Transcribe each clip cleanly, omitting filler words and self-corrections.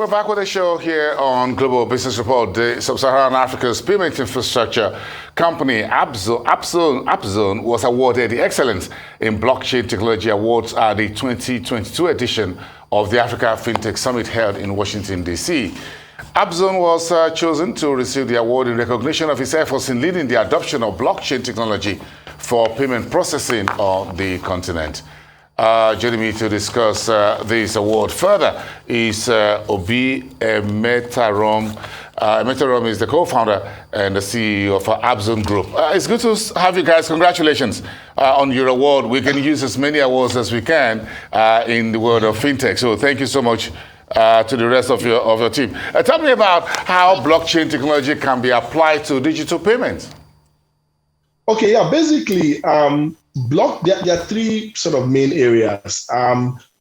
we're back with a show here on Global Business Report. The Sub-Saharan Africa's payment infrastructure company Appzone was awarded the Excellence in Blockchain Technology Awards at the 2022 edition of the Africa FinTech Summit held in Washington, D.C. Appzone was chosen to receive the award in recognition of its efforts in leading the adoption of blockchain technology for payment processing on the continent. Joining me to discuss this award further is Obi Emetarom. Emetarom is the co-founder and the CEO of Appzone Group. It's good to have you guys. Congratulations on your award. We can use as many awards as we can in the world of fintech. So thank you so much to the rest of your team. Tell me about how blockchain technology can be applied to digital payments. Okay, yeah, basically, there are three sort of main areas.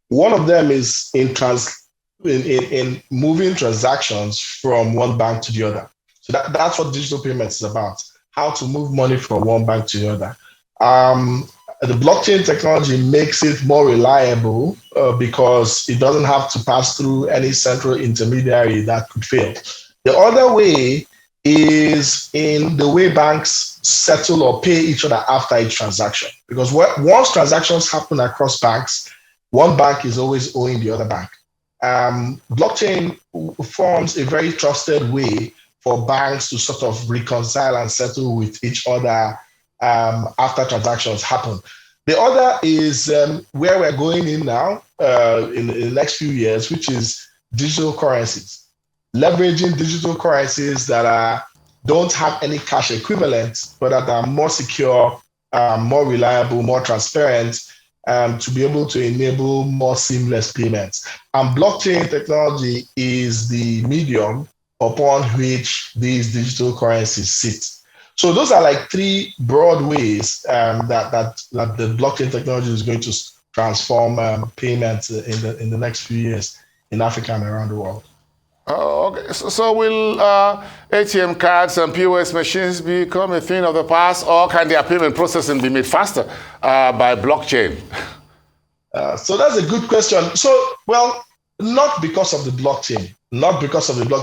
One of them is in moving transactions from one bank to the other. So that's what digital payments is about, how to move money from one bank to the other. The blockchain technology makes it more reliable because it doesn't have to pass through any central intermediary that could fail. The other way is in the way banks settle or pay each other after each transaction. Because once transactions happen across banks, one bank is always owing the other bank. Blockchain forms a very trusted way for banks to sort of reconcile and settle with each other after transactions happen. The other is where we're going in now in the next few years, which is digital currencies. Leveraging digital currencies that don't have any cash equivalent, but that are more secure, more reliable, more transparent, to be able to enable more seamless payments. And blockchain technology is the medium upon which these digital currencies sit. So those are like three broad ways that the blockchain technology is going to transform payments in the next few years in Africa and around the world. Okay. So will ATM cards and POS machines become a thing of the past, or can their payment processing be made faster by blockchain? So that's a good question. So, well, not because of the blockchain,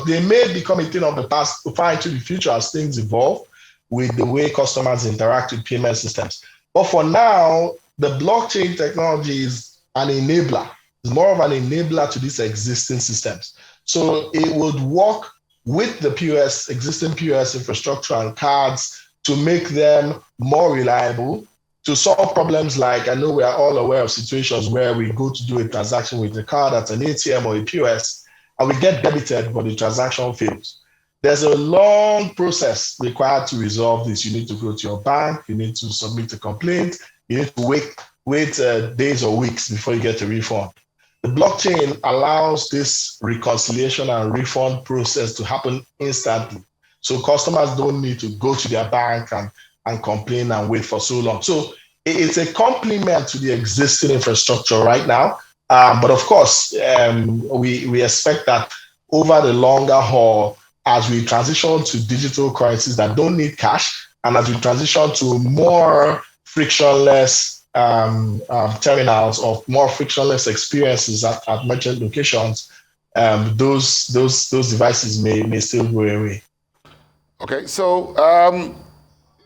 They may become a thing of the past far into the future as things evolve with the way customers interact with payment systems. But for now, the blockchain technology is an enabler. It's more of an enabler to these existing systems. So it would work with the existing POS infrastructure and cards to make them more reliable, to solve problems like, I know we are all aware of situations where we go to do a transaction with a card at an ATM or a POS, and we get debited, but the transaction fails. There's a long process required to resolve this. You need to go to your bank, you need to submit a complaint, you need to wait days or weeks before you get a refund. The blockchain allows this reconciliation and refund process to happen instantly. So customers don't need to go to their bank and complain and wait for so long. So it's a complement to the existing infrastructure right now. But of course, we expect that over the longer haul, as we transition to digital currencies that don't need cash, and as we transition to more frictionless terminals or more frictionless experiences at merchant locations, those devices may still go away. Okay, so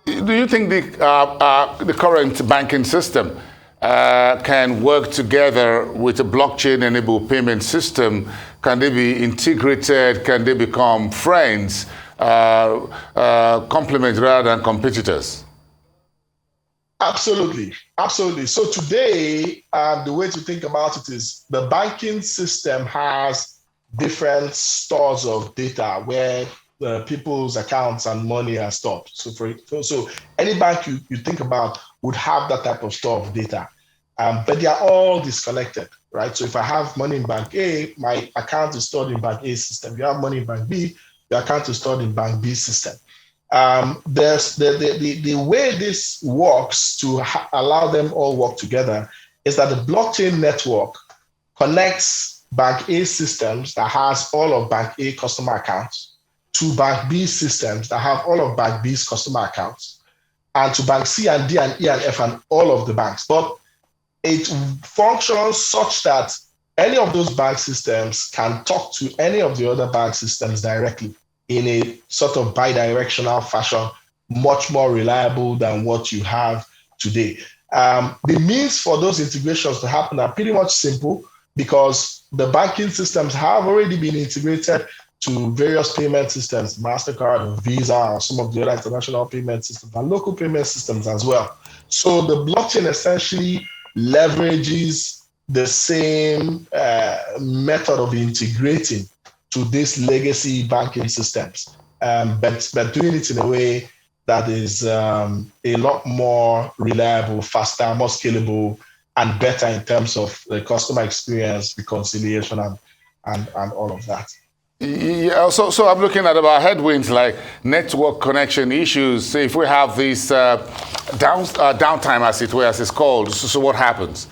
do you think the current banking system can work together with a blockchain-enabled payment system? Can they be integrated? Can they become friends, complement rather than competitors? Absolutely. So today, the way to think about it is the banking system has different stores of data where people's accounts and money are stored. So any bank you think about would have that type of store of data, but they are all disconnected, right? So if I have money in Bank A, my account is stored in Bank A system. You have money in Bank B, your account is stored in Bank B system. There's the way this works to allow them all work together is that the blockchain network connects Bank A systems that has all of Bank A customer accounts to Bank B systems that have all of Bank B's customer accounts, and to Bank C and D and E and F and all of the banks. But it functions such that any of those bank systems can talk to any of the other bank systems directly in a sort of bi-directional fashion, much more reliable than what you have today. The means for those integrations to happen are pretty much simple because the banking systems have already been integrated to various payment systems, MasterCard or Visa or some of the other international payment systems and local payment systems as well. So the blockchain essentially leverages the same method of integrating to these legacy banking systems, but doing it in a way that is a lot more reliable, faster, more scalable, and better in terms of the customer experience, reconciliation, and all of that. Yeah, so I'm looking at about headwinds like network connection issues. So if we have this downtime, as it were, as it's called, so what happens?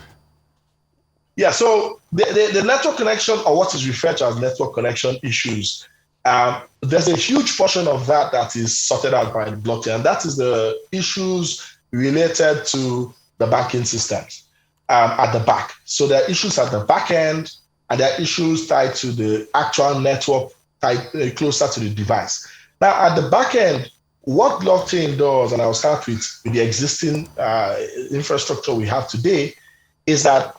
Yeah, so the network connection, or what is referred to as network connection issues, there's a huge portion of that is sorted out by the blockchain, and that is the issues related to the banking systems at the back. So there are issues at the back end, and there are issues tied to the actual network tied closer to the device. Now, at the back end, what blockchain does, and I'll start with the existing infrastructure we have today, is that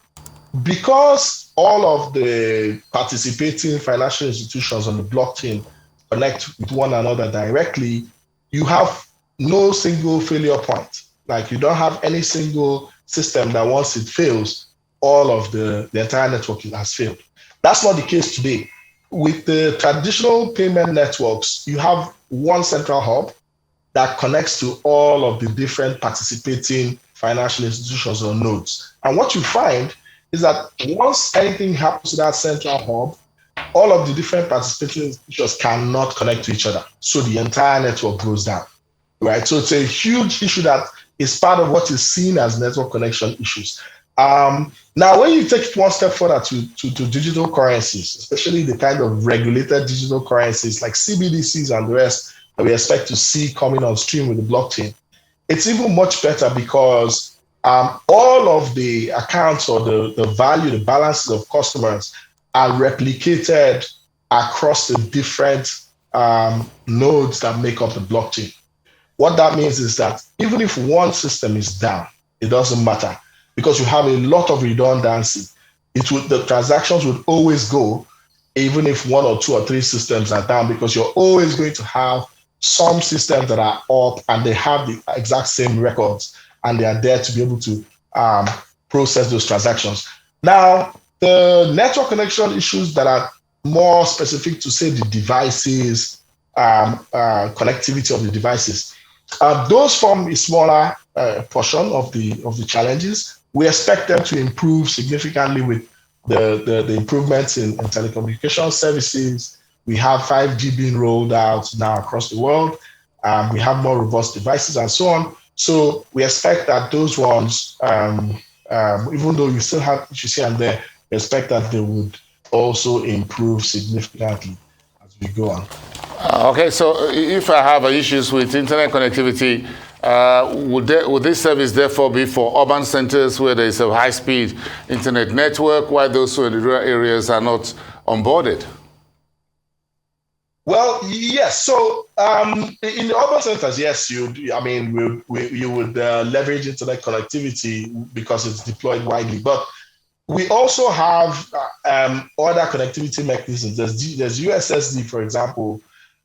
because all of the participating financial institutions on the blockchain connect with one another directly, you have no single failure point. Like you don't have any single system that once it fails, all of the entire network has failed. That's not the case today. With the traditional payment networks, you have one central hub that connects to all of the different participating financial institutions or nodes. And what you find is that once anything happens to that central hub, all of the different participating institutions cannot connect to each other. So the entire network goes down, right? So it's a huge issue that is part of what is seen as network connection issues. Now, when you take it one step further to digital currencies, especially the kind of regulated digital currencies like CBDCs and the rest that we expect to see coming on stream with the blockchain, it's even much better because all of the accounts or the value, the balances of customers are replicated across the different nodes that make up the blockchain. What that means is that even if one system is down, it doesn't matter because you have a lot of redundancy. The transactions would always go, even if one or two or three systems are down, because you're always going to have some systems that are up and they have the exact same records and they are there to be able to process those transactions. Now, the network connection issues that are more specific to, say, the devices, connectivity of the devices, those form a smaller portion of the challenges. We expect them to improve significantly with the improvements in telecommunication services. We have 5G being rolled out now across the world. We have more robust devices and so on. So we expect that those ones, even though you still have issues here and there, we expect that they would also improve significantly as we go on. Okay, so if I have issues with internet connectivity, would this service therefore be for urban centers where there is a high-speed internet network, while those who in the rural areas are not onboarded? Well, yes. So in the urban centers, yes, you would leverage internet connectivity because it's deployed widely. But we also have other connectivity mechanisms. There's USSD, for example,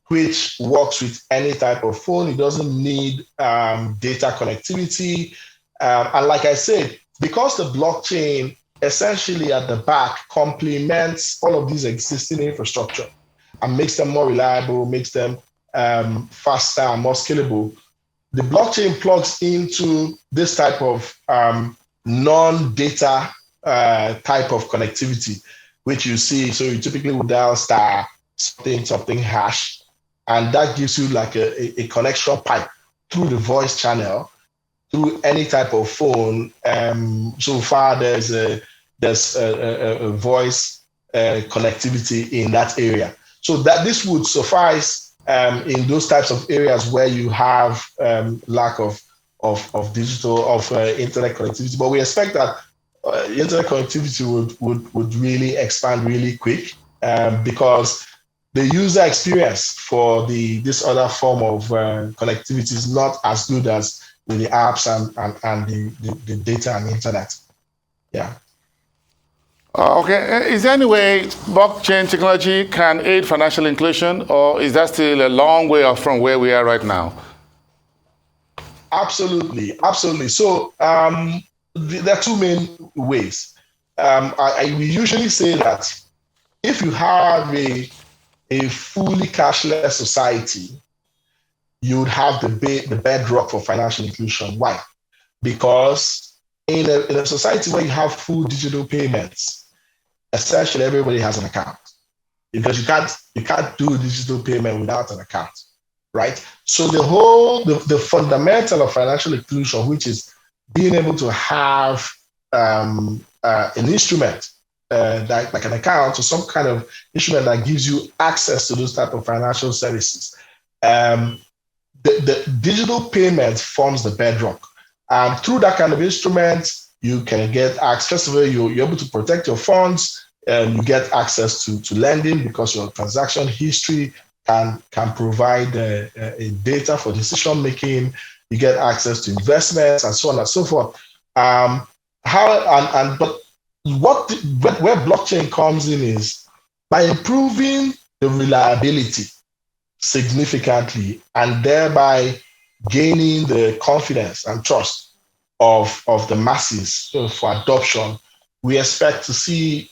which works with any type of phone. It doesn't need data connectivity. And like I said, because the blockchain essentially at the back complements all of these existing infrastructure and makes them more reliable, makes them faster and more scalable, the blockchain plugs into this type of non-data type of connectivity, which you see. So you typically would dial star something hash, and that gives you like a connection pipe through the voice channel through any type of phone. So far, there's a voice connectivity in that area. So that this would suffice in those types of areas where you have lack of internet connectivity. But we expect that internet connectivity would really expand really quick, because the user experience for this other form of connectivity is not as good as with the apps and the data and internet. Yeah. Okay. Is there any way blockchain technology can aid financial inclusion, or is that still a long way off from where we are right now? Absolutely, absolutely. So there are two main ways. We usually say that if you have a fully cashless society, you would have the bedrock for financial inclusion. Why? Because in a society where you have full digital payments, essentially everybody has an account, because you can't do digital payment without an account, right? So the fundamental of financial inclusion, which is being able to have an instrument like an account or some kind of instrument that gives you access to those type of financial services. The digital payment forms the bedrock. Through that kind of instrument, you can get access. First of all, you're able to protect your funds, and you get access to lending because your transaction history can provide data for decision making. You get access to investments and so on and so forth. But where blockchain comes in is by improving the reliability significantly and thereby gaining the confidence and trust of the masses for adoption. We expect to see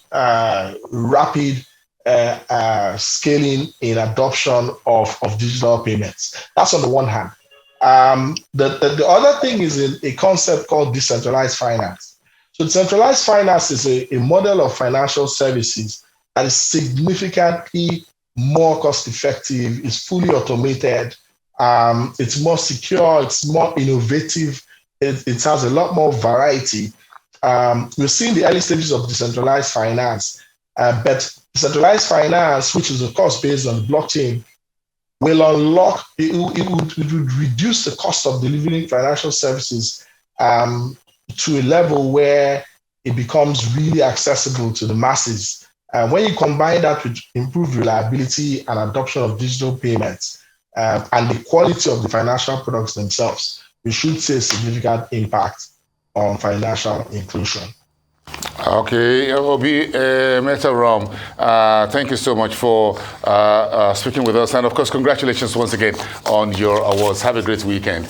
rapid scaling in adoption of digital payments. That's on the one hand. The other thing is a concept called decentralized finance. So decentralized finance is a model of financial services that is significantly more cost effective, it's fully automated, it's more secure, it's more innovative, it has a lot more variety. We're seeing the early stages of decentralized finance, but decentralized finance, which is of course based on blockchain, will unlock, it would reduce the cost of delivering financial services to a level where it becomes really accessible to the masses. When you combine that with improved reliability and adoption of digital payments and the quality of the financial products themselves, we should see a significant impact on financial inclusion. Okay, Obi Emetarom, thank you so much for speaking with us. And of course, congratulations once again on your awards. Have a great weekend.